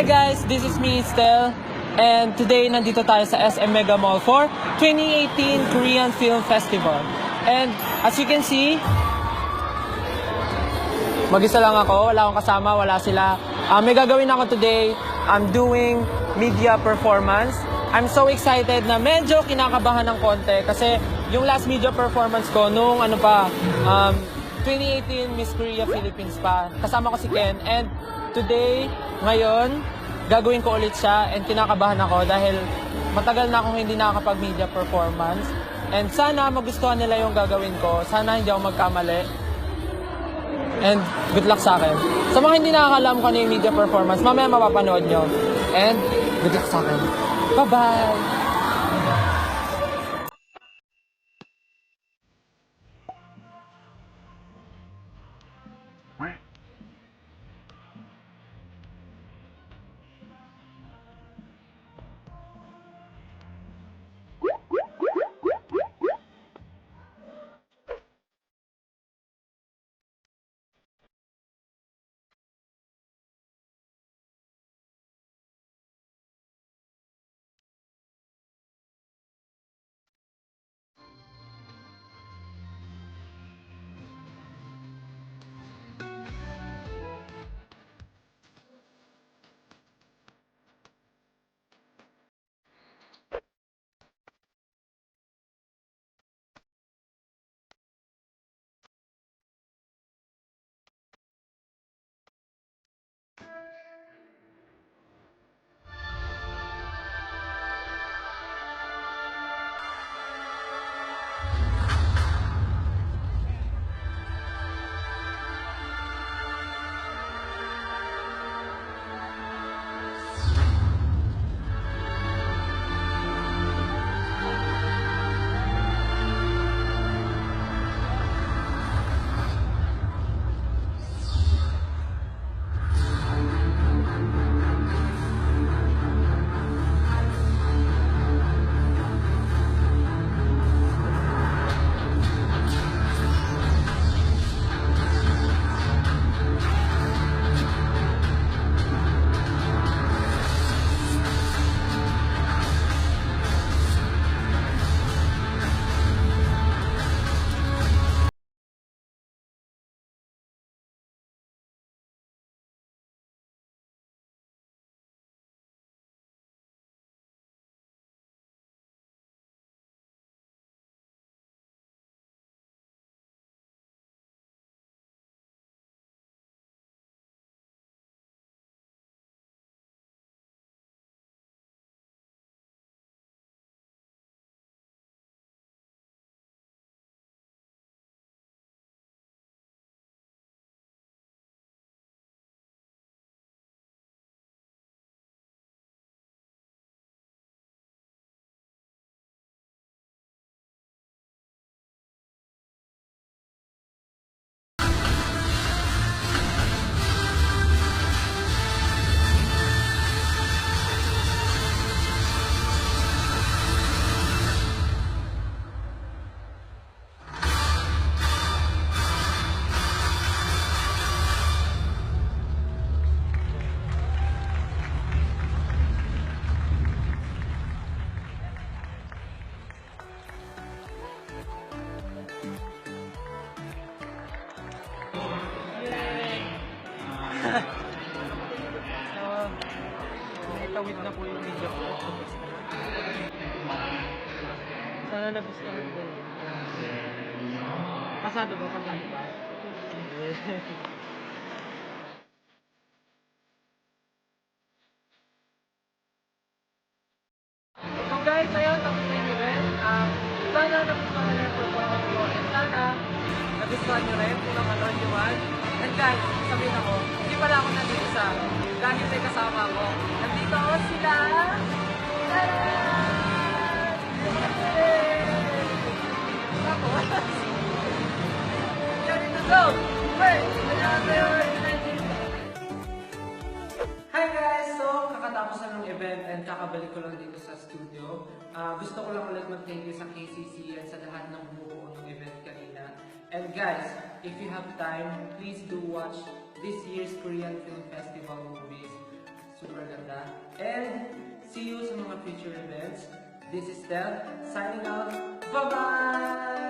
Hi guys, this is me, Stel. And today, nandito tayo sa SM Mega Mall for 2018 Korean Film Festival. And as you can see, mag-isa lang ako, wala akong kasama, wala sila. May gagawin ako today. I'm doing media performance. I'm so excited na medyo kinakabahan ng konti kasi yung last media performance ko nung 2018 Miss Korea Philippines pa. Kasama ko si Ken. And today, ngayon, gagawin ko ulit siya and kinakabahan ako dahil matagal na akong hindi nakakapag-media performance. And sana magustuhan nila yung gagawin ko. Sana hindi ako magkamali. And good luck sa akin. Sa mga hindi nakakalam ko ano yung media performance, mamaya mapapanood nyo. And good luck sa akin. Bye-bye! Tawid na po yung video ko. Sana nagustuhan ko. Pasado ba? Pasado ba? So guys, ayun, tapos na yung event. Sana nagustuhan nyo yung performance ko. And sana nagustuhan nyo rin kung nakanood nyo man. And guys, sabihin ako, hindi pala ako nandito sa dahil may kasama ko. Nandito ako sila. Hi guys! So, kakatapos na ng event and kakabalik ko lang dito sa studio. Gusto ko lang ulit mag-thank you sa KCC and sa lahat ng bumuo ng event kanina. And guys, if you have time, please do watch this year's Korean Film Festival movies. Super ganda. And see you sa mga future events. This is Tel, signing out. Bye-bye!